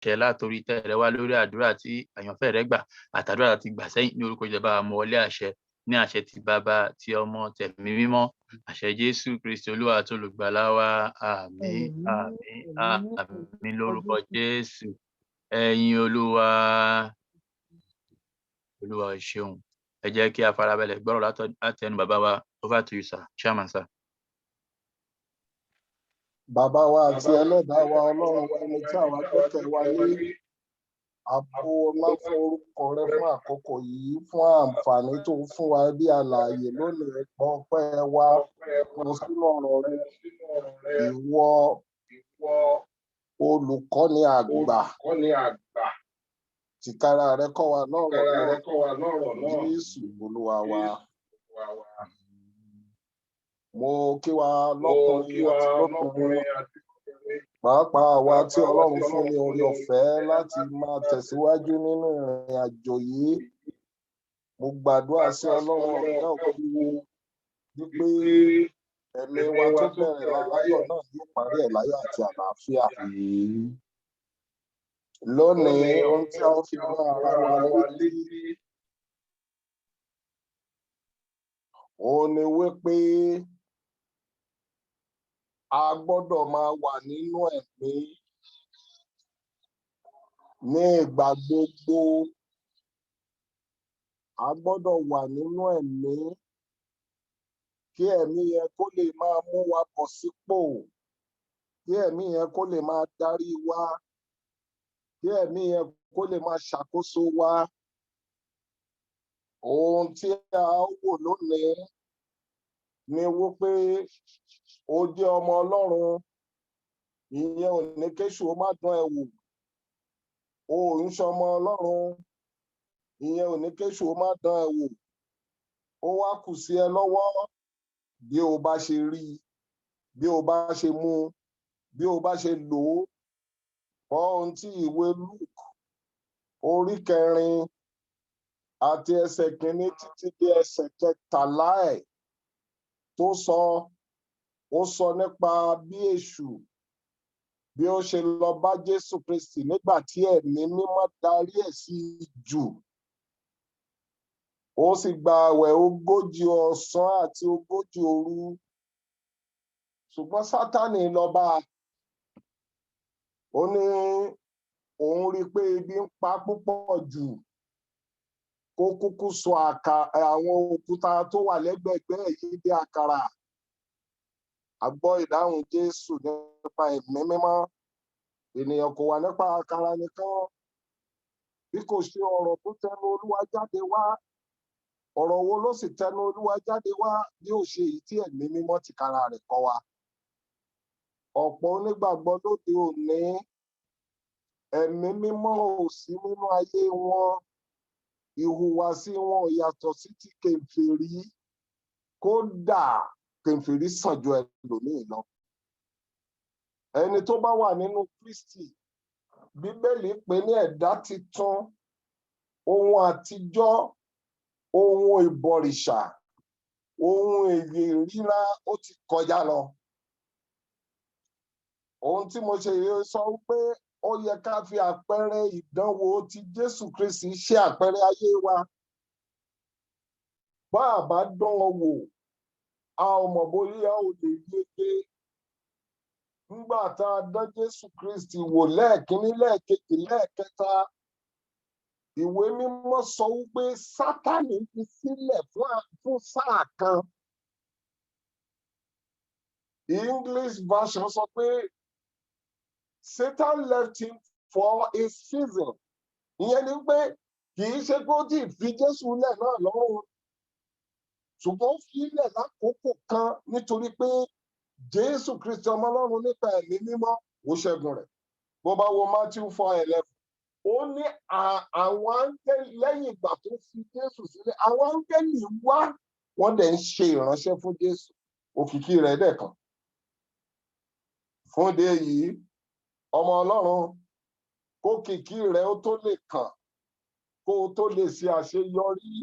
àṣẹ látòrí tẹ̀rẹ̀ wá lórí àdúrà tí àyànfẹ́ rẹ gbà àtàdúrà ti gbà sẹ́yìn ní orúkọ ìjọba àmọ́wọlé àṣẹ ní àṣẹ ti bàbá ti ọmọ tẹ̀mí mímọ́ àṣẹ Jésù Kristi Olúwa àti olùgbàlà wa àmín àmín àmín lórúkọ Jésù. Ẹ̀yin Olúwa ṣeun. Ẹ jẹ́ kí a farabalẹ̀ gbọ́rọ̀ láti ẹnu bàbá wa. Over to you, sir. Chairman, sir. Bàbá wa àti ẹlẹ́dàá wa Ọlọ́run wa ẹni tí àwa gbẹ́kẹ̀ wa lé àpò ọlá fún orúkọ rẹ fún àkókò yìí fún àǹfààní tó fún wa bí alààyè lónìí gbọ́ ọpẹ́ wa lọ sínú ọ̀rọ̀ rẹ ìwọ olùkọ́ni àgbà tìkára rẹ kọ́ wa lọ́rọ̀ Jésù Olúwa wa. Mo kí wa lọ́kùnrin àti lóbìnrin pàápàá àwa tí Ọlọ́run fún ní orí ọ̀fẹ́ láti máa tẹ̀síwájú nínú ìrìn àjò yìí. Mo gbàdúrà sí Ọlọ́run ọ̀gá òkú wípé ẹ̀mí wa tó bẹ̀rẹ̀ láyọ̀ náà yóò parí ẹ̀ láyọ̀ àti àlàáfíà. Lónìí ohun tí a fi mọ́ ara wa létí òun ni wípé a gbọ́dọ̀ máa wà nínú ẹ̀mí ní ìgbà gbogbo. A gbọ́dọ̀ wà nínú ẹ̀mí kí ẹ̀mí yẹn kó lè máa mú wa bọ̀ sípò, kí ẹ̀mí yẹn kó lè máa darí wa, kí ẹ̀mí yẹn kó lè máa ṣàkóso wa. Ohun tí a wò lónìí ni wípé ó jẹ́ ọmọ Ọlọ́run, ìyẹn ò ní kéṣù ó má dán ẹ wò. O ń ṣọmọ Ọlọ́run, ìyẹn ò ní kéṣù ó má dán ẹ wò. Ó wá kù sí ẹ lọ́wọ́ bí o bá ṣe rí, bí o bá ṣe mú, bí o bá ṣe lò ó. Ohun tí ìwé Luke orí 4 àti ẹsẹ̀ 1 títí dé ẹsẹ̀ 13 ẹ̀ tó sọ, ó sọ nípa bí èṣù bí ó ṣe lọ bá Jésù Kristi nígbà tí ẹ̀mí mímọ́ darí ẹ̀ sí jù. Ó sì gba àwẹ̀ 40 ọ̀sán àti 40 òru. Ṣùgbọ́n Sátánì lọ bá a. Ó ní òun rí pé ebi ń pa púpọ̀ jù, kó kúkú sọ àwọn òkúta tó wà lẹ́gbẹ̀ẹ́gbẹ́ yìí di àkàrà. A gbọ́ ìdáhùn Jésù nípa ẹ̀mí mímọ́. Ènìyàn kò wà nípa àkàrà nìkan bí kò ṣe ọ̀rọ̀ tó tẹnu Olúwa jáde wá. Ọ̀rọ̀ wo ló sì tẹnu Olúwa jáde wá bí ó ṣe èyí tí ẹ̀mí mímọ́ tìkára rẹ̀ kọ́ wa. Ọ̀pọ̀ onígbàgbọ́ lóde òní ẹ̀mí mímọ́ ò sí nínú ayé wọn. Ìhùwàsí wọn ò yàtọ̀ sí ti kèfèrí. Kódà kèfèrí sàn ju ẹlòmíì lọ. Ẹni tó bá wà nínú Kristi, Bíbélì pè ní ẹ̀dá titun, ohun àtijọ́, ohun ìbọ̀rìṣà, ohun èyí ríra ó ti kọjá lọ. Ohun tí mo ṣe sọ pé ó yẹ ká fi àpẹẹrẹ ìdánwò ti Jésù Kristi ṣe àpẹẹrẹ ayé wa. Bá a bá dán ọ wò, a ò mọ̀ bóyá o lè yege. Nígbà tá a dán Jésù Kristi wò lẹ́ẹ̀kínní, lẹ́ẹ̀kejì, lẹ́ẹ̀kẹta, ìwé mímọ́ sọ wípé Sátánì fi sílẹ̀ fún sáà kan. English version sọ pé Satan left him for a season. Ìyẹn ni pé kì í ṣe pé ó ti fi Jésù lẹ̀ náà lọ́rùn, ṣùgbọ́n ó fi lẹ̀ lákòókò kan nítorí pé Jésù Kristi ọmọ Ọlọ́run nípa ẹ̀mí mímọ́ ó ṣẹ́gun rẹ̀. Bó bá wo Matthew 4:11, ó ní àwọn áńgẹ́lì lẹ́yìn ìgbà tó fi Jésù sílẹ̀, àwọn áńgẹ́lì wá, wọ́n dẹ̀ ń ṣe ìránṣẹ́ fún Jésù. Òkìkí rẹ̀ dẹ̀ kàn. Fún ìdí èyí, ọmọ Ọlọ́run, kó kìkì rẹ̀ ó tó lè kàn, kó o tó lè ṣe àṣeyọrí,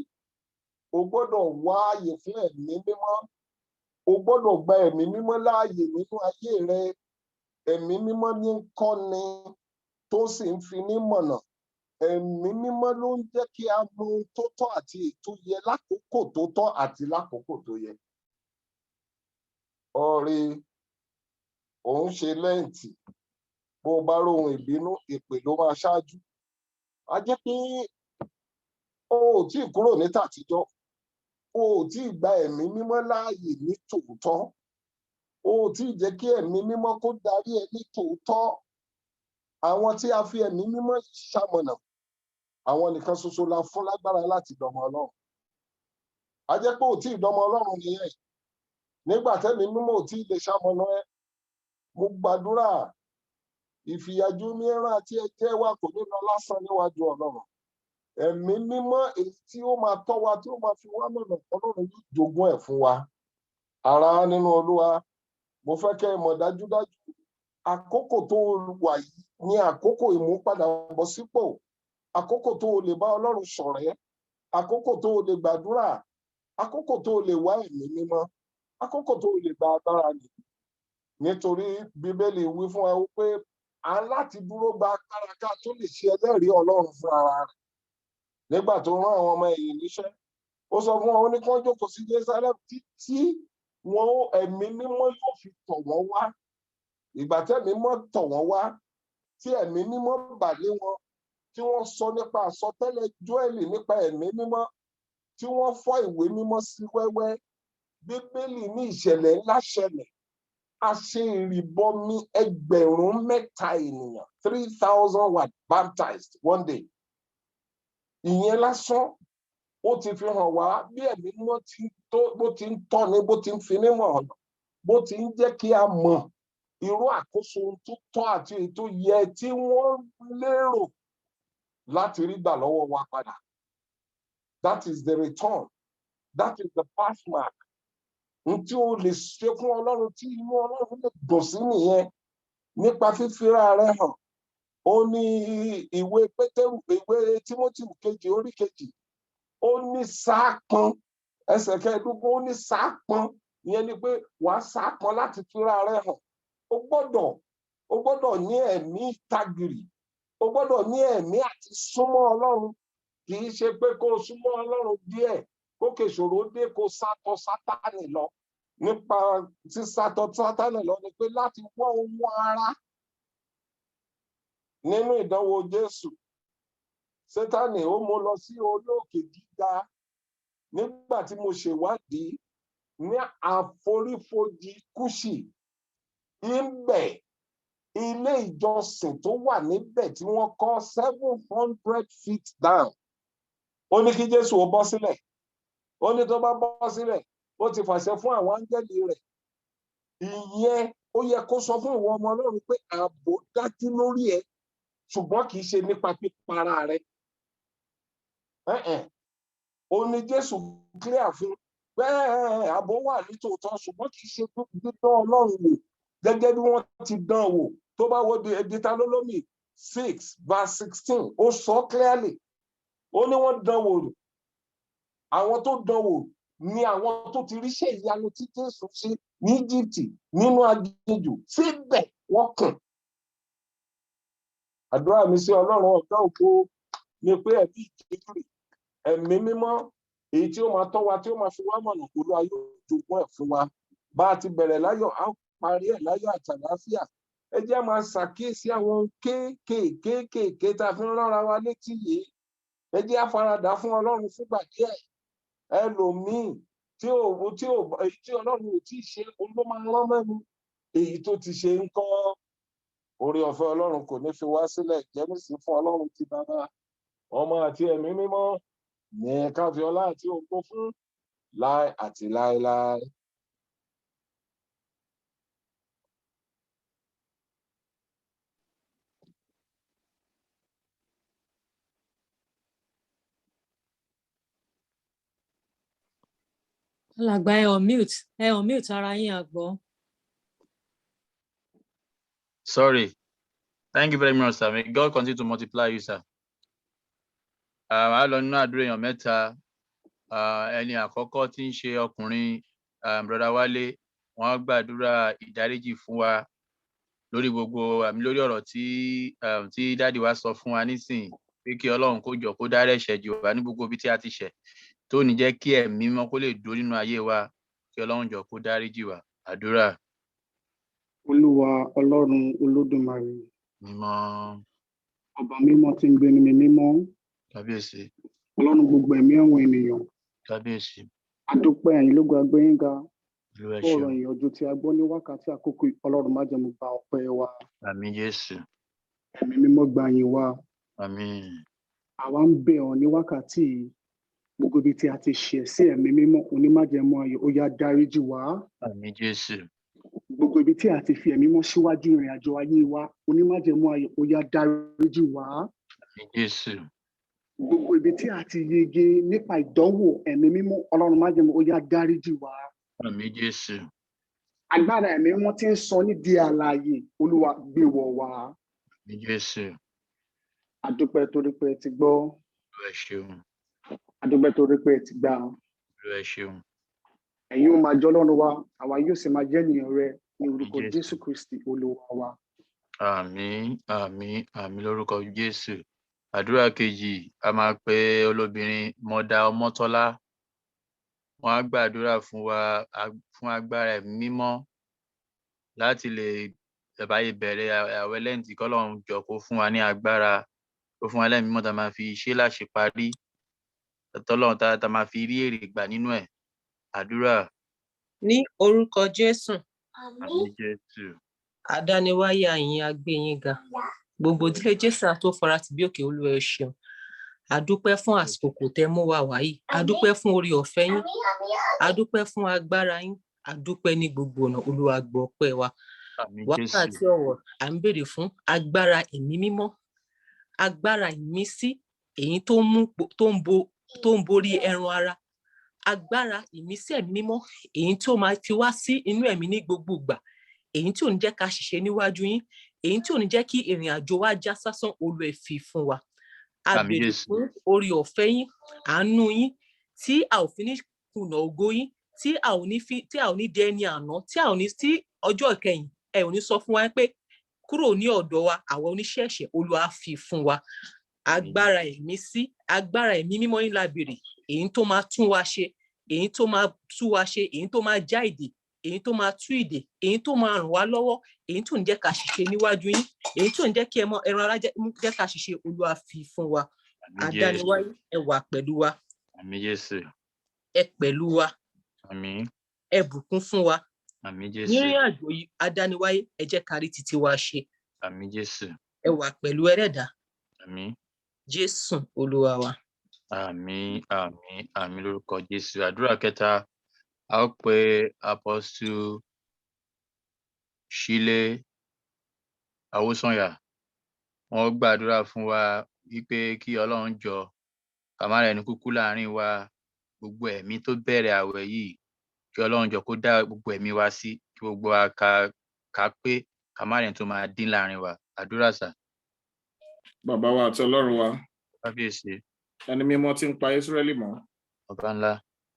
o gbọ́dọ̀ wá ààyè fún ẹ̀mí mímọ́. O gbọ́dọ̀ gba ẹ̀mí mímọ́ láàyè nínú ayé rẹ. Ẹ̀mí mímọ́ ní ń kọ́ni tó sì ń fi ní mọ̀nà. Ẹ̀mí mímọ́ ló ń jẹ́ kí a mọ ohun tó tọ́ àti ètò yẹ lákòókò tó tọ́ àti lákòókò tó yẹ. Ọ̀rẹ́ òun ṣe lẹ́ǹtì, bó o bá rohun ìbínú, èpè ló máa ṣáájú. A jẹ́ pé o ò tí ì kúrò ní tàtijọ́, o ò tí ì gba ẹ̀mí mímọ́ láàyè ní tòótọ́, o ò tí ì jẹ́ kí ẹ̀mí mímọ́ kó darí ẹ ní tòótọ́. Àwọn tí a fi ẹ̀mí mímọ́ ṣamọ̀nà, àwọn nìkan ṣoṣo la fún lágbára láti dọmọ Ọlọ́run. A jẹ́ pé ò tí ì dọmọ Ọlọ́run nìyẹn. Nígbà tẹ́mi mímọ́ ò tí ì lè ṣamọ̀nà ẹ, mo gbàdúrà ìfìyàjú mìíràn àti ẹ̀jẹ̀ wa kò ní lọ lásán níwájú Ọlọ́run. Ẹ̀mí mímọ́ èyí tí ó máa tọ́ wa, tí ó máa fi wá mọ̀nà, Ọlọ́run yóò jogún ẹ̀ fún wa. Ará nínú Olúwa, mo fẹ́ kẹ́ ẹ mọ̀ dájúdájú, àkókò tó wà yìí ni àkókò ìmúpadàbọ̀sípò, àkókò tó o lè bá Ọlọ́run ṣọ̀rẹ́, àkókò tó o lè gbàdúrà, àkókò tó o lè wá ẹ̀mí mímọ́, àkókò tó o lè gba agbára nìyí. Nítorí Bíbélì wí fún ẹ wípé a láti dúró gba agbára ká tó lè ṣe ẹlẹ́rìí Ọlọ́run fún ara rẹ̀. Nígbà tó rán àwọn ọmọ ẹ̀yìn níṣẹ́, ó sọ fún wọn, ó ní kí wọ́n jókòó sí Jerusalem títí ẹ̀mí mímọ́ yóò fi tọ̀ wọ́n wá. Ìgbà tẹ́mi mímọ́ tọ̀ wọ́n wá, tí ẹ̀mí mímọ́ bà lé wọn, tí wọ́n sọ nípa àsọtẹ́lẹ̀ Jóẹ́lì nípa ẹ̀mí mímọ́, tí wọ́n fọ́ ìwé mímọ́ sí wẹ́wẹ́. Bíbélì ní ìṣẹ̀lẹ̀ ńlá ṣẹlẹ̀. A ṣe ìrìbọmi 3,000 ènìyàn, 3,000 were baptized one day. Ìyẹn lásán ó ti fi hàn wá bí ẹ̀mí mímọ́ bó ti ń tọ́ni, bó ti ń fi ní mọ̀ ọ̀nà, bó ti ń jẹ́ kí a mọ̀ irú àkóso tó tọ́ àti èyí tó yẹ tí wọ́n lérò láti rí gbà lọ́wọ́ wa padà. That is the return. That is the passmark. N tí o lè ṣe fún Ọlọ́run tí inú Ọlọ́run lè dùn sí nìyẹn, nípa fífira rẹ hàn. Ó ní ìwé Pétérù, ìwé Tímótì kejì orí kejì, ó ní sáàpọn, ẹsẹ̀ kẹẹ̀ẹ́dógún, ó ní sáàpọn. Ìyẹn ni pé wàá sáàpọn láti fira rẹ hàn. O gbọ́dọ̀ ní ẹ̀mí ìtagìrì, o gbọ́dọ̀ ní ẹ̀mí àti súnmọ́ Ọlọ́run. Kì í ṣe pé kó o súnmọ́ Ọlọ́run díẹ̀, kó kèsòrò dé kó sátọ̀ Sátánì lọ. Nípa tí sátọ̀ Sátánì lọ ni pé láti wọ́ ohun ara. Nínú ìdánwò Jésù, Sátánì ó mú lọ sí orí òkè gíga. Nígbà tí mo ṣèwádìí ní àforífojì Kúṣì, ibẹ̀ ilé ìjọsìn tó wà níbẹ̀ tí wọ́n kọ́ 700 feet down. Ó ní kí Jésù ó bọ́ sílẹ̀. Ó ní tó bá bọ́ sílẹ̀, ó ti fàṣẹ fún àwọn áńgẹ́lì rẹ̀. Ìyẹn ó yẹ kó sọ fún ìwọ ọmọ Ọlọ́run pé ààbò dájú lórí ẹ, ṣùgbọ́n kì í ṣe nípa pípara rẹ. Ó ní Jésù clear fún bẹ́ẹ̀, ààbò wà nítòótọ́, ṣùgbọ́n kì í ṣe dídán Ọlọ́run wò gẹ́gẹ́ bí wọ́n ti dán wò. Tó bá wo Deuteronomy 6 verse 16, ó sọ clearly. Ó ní wọ́n dán wò. Àwọn tó dán wò ni àwọn tó ti ríṣẹ́ ìyanu tí Jésù ṣe ní Íjíbítì nínú aginjù, síbẹ̀ wọ́n kùn. Àdúrà mi sí Ọlọ́run ọ̀gá ògo ni pé ẹ̀mí ìjìnlẹ̀, ẹ̀mí mímọ́ èyí tí ó máa tọ́ wa, tí ó máa fi wá mọ̀nà, Olúwa yóò jogún ẹ̀ fún wa. Bá a ti bẹ̀rẹ̀ láyọ̀, a ó parí ẹ̀ láyọ̀ àti àlàáfíà. Ẹ jẹ́ máa ṣàkíyèsí àwọn kéékèèké tá a fi ń ránra wa létí yìí. Ẹ jẹ́ àfaradà fún Ọlọ́run fúngbà díẹ̀. Ẹlòmíì tí Ọlọ́run ò tí ì ṣe, ló máa rán mẹ́nu. Èyí tó ti ṣe ń kọ́. Oore ọ̀fẹ́ Ọlọ́run kò ní fi wá sílẹ̀. Jẹ́mísì fún Ọlọ́run ti Bàbá, Ọmọ àti Ẹ̀mí Mímọ́ ní ká fi ọlá àti ògo fún láé àti láéláé. Alàgbà ẹ unmute ara yín àgbọ̀. Sorry. Thank you very much, sir. May God continue to multiply you, sir. A lọ nínú àdúrà èèyàn mẹ́ta. Ẹni àkọ́kọ́ tí ń ṣe ọkùnrin, Brother Wálé, wọ́n gbàdúrà ìdáríjì fún wa lórí gbogbo àmì lórí ọ̀rọ̀ tí dáàdi wa sọ fún wa nísìnyí pé kí Ọlọ́run kó jọ kó dárí ẹ̀ṣẹ̀ jì wá ní gbogbo ibi tí a ti ṣẹ̀ tó ní jẹ́ kí ẹ̀mí mímọ́ kó lè dúró nínú ayé wa kí Ọlọ́run jọ kó dárí jì wá. Àdúrà. Olúwa Ọlọ́run Olódùmarè, Mímọ́. ọba mímọ́ tí ń gbé ní mímọ́, Kábíyèsí. Ọlọ́run gbogbo ẹ̀mí àwọn ènìyàn. Kábíyèsí. A dúpẹ́ ẹ̀yin lógo agbẹ́yìnga Olúwa fún ọ̀rọ̀ ṣeun. ìyànjú tí a gbọ́ ní wákàtí àkókò yìí. Ọlọ́run má jẹ́ mo gba ọpẹ́ wa. Àmín Jésù. Ẹ̀mí mímọ́ gba yìn wa. Àmín. Àwa ń bẹ̀ ọ́ ní wákàtí yìí. Gbogbo ibi tí a ti ṣẹ̀ sí ẹ̀mí mímọ́ onímájẹ̀mú ayọ̀ ó yá dáríjì wá. Àmín Jésù. Gbogbo ibi tí a ti fi ẹ̀mí mímọ́ síwájú ìrìn àjò ayé wa onímájẹ̀mú ayọ̀ ó yá dáríjì wá. Àmín Jésù. Gbogbo ibi tí a ti yege nípa ìdánwò ẹ̀mí mímọ́ Ọlọ́run májẹ̀mú ó yá dáríjì wá. Àmín Jésù. Agbára ẹ̀mí mímọ́ tí ń sọ ní di àlàyé Olúwa gbé wọ̀ wá. Àmín Jésù. A dúpẹ́ torí pé ẹ ti gbọ́. Olúwa ṣeun. A dúpẹ́ torí pé ẹ ti gbà. Olúwa ṣeun. Ẹ̀yin ó máa jẹ́ Ọlọ́run wa, àwa yóò sì máa jẹ́ ènìyàn rẹ ní orúkọ Jésù. Jésù Kristi Olúwa wa. Àmín, àmín, àmín lórúkọ Jésù. Àdúrà kejì, a máa pe olóbìnrin Mọ́dà Ọmọ́tọ́lá. Wọ́n á gbàdúrà fún wa fún agbára ẹ̀mí mímọ́ láti lè báyìí bẹ̀rẹ̀ àwẹ̀ lẹ́ǹtì kọ́lọ́run jọ kó fún wa ní agbára, kó fún wa lẹ́mìí mímọ́ tá a máa fi ṣe láṣeparí, tọ́lọ́run tá a máa fi rí èrè gbà nínú ẹ̀. Àdúrà. Ní orúkọ Jésù, Àmín Jésù. adániwáyé àyìn agbéyín ga. Gbogbo ìdílé Jésù tó fara tì bí òkè Olúwa ẹ ṣeun. A dúpẹ́ fún àsìkò kò tẹ́ mú wa wá yìí. A dúpẹ́ fún orí ọ̀fẹ́ yín. A dúpẹ́ fún agbára yín. A dúpẹ́ ní gbogbo ọ̀nà. Olúwa gbọ́ ọpẹ́ wa. Àmín Wákàtí Jésù. ọ̀wọ̀ à ń béèrè fún agbára ẹ̀mí mímọ́, agbára ìmísí èyí tó ń borí ẹran ara, agbára ìmísí ẹ̀mí mímọ́ èyí tó máa fi wá sí inú ẹ̀mí ní gbogbo ìgbà, èyí tí ò ní jẹ́ ká ṣiṣẹ́ níwájú yín, èyí tí ò ní jẹ́ kí ìrìn àjò wa já sásán. Olúwa ẹ fi fún wa. A Àmín béèrè Jésù. fún orí ọ̀fẹ́ yín, àánú yín, tí a ò fi ní kùnà ògo yín, tí a ò ní di ẹni àná, tí ọjọ́ ìkẹyìn ẹ ò ní sọ fún wa pé kúrò ní ọ̀dọ̀ wa àwọn oníṣẹ́ ẹ̀ṣẹ̀. Olúwa fi fún wa. Agbára ẹ̀mí sí, agbára ẹ̀mí mímọ́ yín la béèrè, èyí tó máa tún wa ṣe, èyí tó máa tú wa ṣe, èyí tó máa já ìdè, èyí tó máa tú ìdè, èyí tó máa ràn wá lọ́wọ́, èyí tó ń jẹ́ ká ṣiṣẹ́ níwájú yín, èyí tó ń jẹ́ kí ẹran ara jẹ́ ká ṣiṣẹ́. Olúwa fi fún wa. Àmín Jésù. Adániwáyé ẹ wà pẹ̀lú wa, Àmín Jésù. ẹ pẹ̀lú wa, Àmín. ẹ bùkún fún wa. Àmín Jésù. Nírìn àjò yìí, adániwáyé ẹ jẹ́ ká rí títí wa ṣe. Àmín Jésù. Ẹ wà pẹ̀lú ẹlẹ́dàá. Àmín. Jésù Olúwa wa. Àmín, àmín, àmín lórúkọ Jésù. Àdúrà kẹta, a ó pe Apostle Ṣílé Awósànyà. Wọ́n gbàdúrà fún wa wípé kí Ọlọ́run jọ ká má rẹni kúkú láàrin wa, gbogbo ẹ̀mí tó bẹ̀rẹ̀ àwẹ̀ yìí kí Ọlọ́run jọ kó dá gbogbo ẹ̀mí wa sí, kí gbogbo wa ká pé ká má rẹni tó máa dín láàrin wa. Àdúrà sà. Bàbá wa àti Ọlọ́run wa, Kábíyèsí. ẹni mímọ́ tí ń pa Ísírẹ́lì mọ́, Ọba ńlá.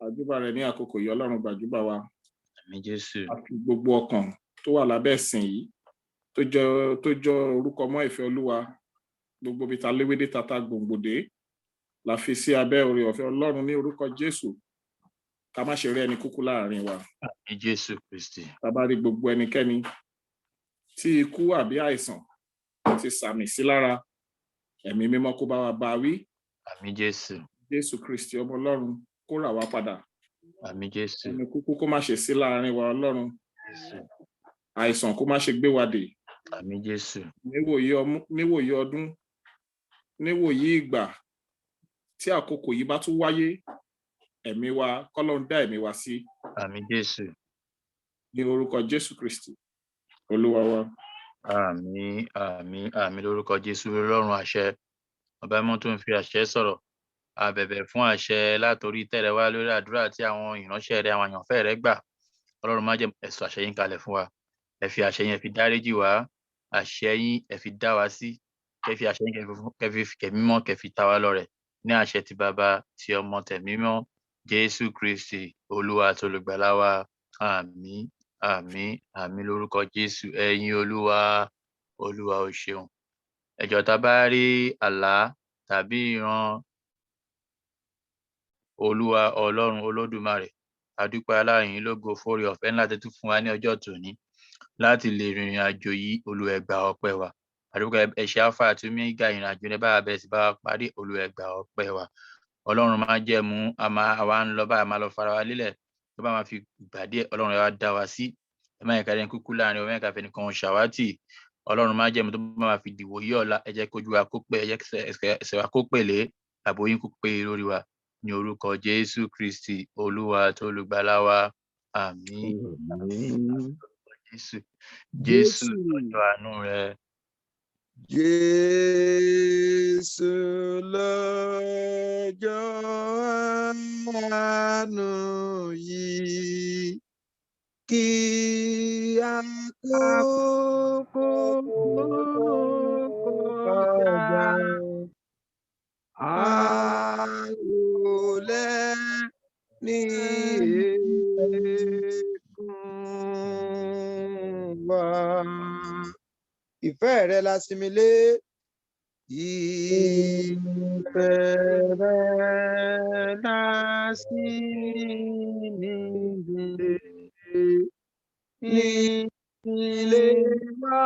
àjúbà rẹ̀ ní àkókò yìí. Ọlọ́run gbàjúbà wa. Àmín Jésù. Àfi gbogbo ọkàn tó wà lábẹ́ ẹ̀sìn yìí tó jọ orúkọ mọ́ ìfẹ́ Olúwa, gbogbo ibi ta léwédé tata gbòǹgbòdé la fi sí abẹ́ oore ọ̀fẹ́ Ọlọ́run ní orúkọ Jésù. Ká má ṣe rí ẹni kúkú láàrin wa. Àmín Jésù Kristi. Tá bá rí gbogbo ẹnikẹ́ni tí ikú àbí àìsàn ti sàmì sí lára, ẹ̀mí mímọ́ kó bá wa bá wí. Àmín Jésù. Jésù Kristi ọmọ Ọlọ́run kó rà wá padà. Àmín Jésù. Ẹni kúkú kó má ṣe sí láàrin wa Ọlọ́run. Jésù. Àìsàn kó má ṣe gbé wa dè. Àmín Jésù. Níwòyí ọdún, níwòyí ìgbà tí àkókò yìí bá tún wáyé, ẹ̀mí wa kọ́lọ́run dá ẹ̀mí wa sí. Àmín Jésù. Ní orúkọ Jésù Kristi Olúwa wa. Àmín, àmín, àmín lórúkọ Jésù. Ọlọ́run àṣẹ, ọba mímọ́ tó ń fi àṣẹ sọ̀rọ̀. A bẹ̀bẹ̀ fún àṣẹ látòrí tẹ̀rẹ̀ wá lórí àdúrà tí àwọn ìránṣẹ́ rẹ, àwọn àyànfẹ́ rẹ gbà. Ọlọ́run má jẹ́ ẹ sọ àṣẹ yín kalẹ̀ fún wa. Ẹ fi àṣẹ yín fi dáríjì wá. Àṣẹ yín ẹ fi dá wa sí. Kẹ́ fi àṣẹ yín kẹ̀mí mọ́ kẹ́ fi ta wá lọ́rẹ. Ní àṣẹ ti Bàbá, ti Ọmọ, tẹ̀mí mọ́. Jésù Kristi Olúwa àti Olùgbàlà wa. Àmín, àmín, àmín lórúkọ Jésù. Ẹ̀yin Olúwa, Olúwa o ṣeun. Ẹ jọ̀ọ́ tá bá rí àlá tàbí ìran Olúwa Ọlọ́run Olódùmarè, a dúpẹ́ aláyìn lógo fóore ọ̀fẹ́ ńlá tẹ́ tún fún wa ní ọjọ́ tòní láti lè rìnrìn àjò yìí. Olúwa ẹ gbà ọpẹ́ wa. A dúpẹ́ ẹ ṣe Alpha àti Omega ìrìn àjò ní bá bẹ̀rẹ̀ sí bá wa parí. Olúwa ẹ gbà ọpẹ́ wa. Ọlọ́run máa jẹ́ mú àwa ń lọ báyìí, máa lọ fara wa lélẹ̀ tó bá máa fi gbà díẹ̀. Ọlọ́run ẹ wá dá wa sí. Ẹ má yẹ ká ẹni kúkú láàrin, ẹ má yẹ ká fẹnìkan ṣàwátì. Ọlọ́run máa jẹ́ mú tó bá máa fi dìwò yí ọ̀la. Ẹ jẹ́ kójú wa kó pé, ẹ jẹ́ ẹsẹ̀ wa kó pèlé, ààbò yín kó pé lórí wa. Ní orúkọ Jésù Kristi, Olúwa tó olùgbàlà wa. Àmín. Jésù. Jésù lọ́jọ́ àánú rẹ̀. Jésù lọ́jọ́ àánú yìí, kí àkókò kọjá, àròlẹ̀ ní èkún wa. Ìfẹ́ rẹ la sinmi lé, ìfẹ́ rẹ la sinmi lé, ilé wa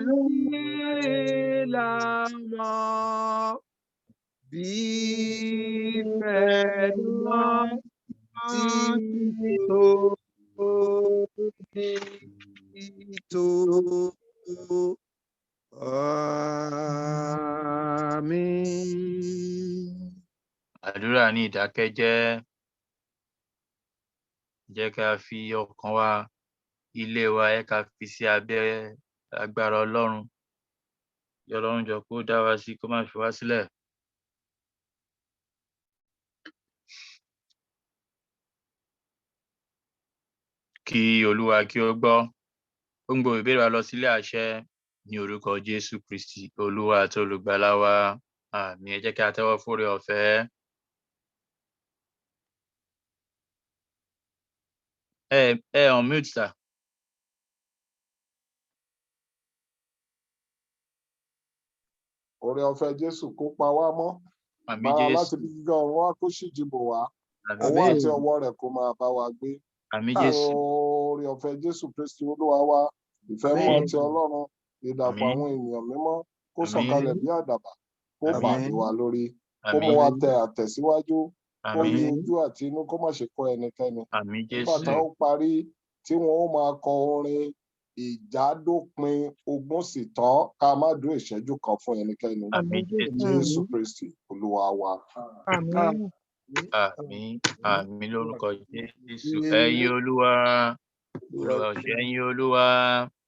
lórí ìlànà, bí ìfẹ́ náà ti tó. Àmín. Àdúrà ní ìdákẹ́jẹ́. Jẹ́ ká fi ọkàn wa, ilé wa, ẹ ká fi sí abẹ́ agbára Ọlọ́run. Kí Ọlọ́run jọ kó dá wa sí, kó má fi wá sílẹ̀. Kí Olúwa kí ó gbọ́. Ó ń gbọ́ ìbéèrè wa lọ sílé àṣẹ ní orúkọ Jésù Kristi, Olúwa àti olùgbàlà wa. Àmín. Ẹ jẹ́ kí a tẹ́wọ́ fóore ọ̀fẹ́. On mute, sir. Oore ọ̀fẹ́ Jésù kó pa wá mọ́. Àmín Bá Jésù. láti bí gíga ọ̀run wá kó ṣíji bò wá. Àmín Ọwọ́ Jésù. àti ọwọ́ rẹ̀ kó máa bá wa gbé. Àmín Jésù. Oore ọ̀fẹ́ Jésù Kristi Olúwa wa, ìfẹ́ mọ́ ti Ọlọ́run, ìdàpọ̀ Àmín. àwọn ènìyàn mímọ́ kó Àmín. sọ̀kalẹ̀ bí àdàbà, kó bà Àmín. lé wa lórí, kó mú wa tẹ àtẹ̀síwájú, kó yí Àmín. ojú àti inú, kó má ṣe kọ́ ẹnikẹ́ni. Àmín Nígbà tá Jésù. ó parí, tí wọn ó máa kọ orin ìjádópin ogún sì tán, ká má dúró ìṣẹ́jú kan fún ẹnikẹ́ni. Àmín Jésù. Jésù Kristi Olúwa wa. Àmín. Àmín. Àmín lórúkọ Jésù. Ẹ̀yin Olúwa. Olúwa ò ṣe ẹ̀yin Olúwa.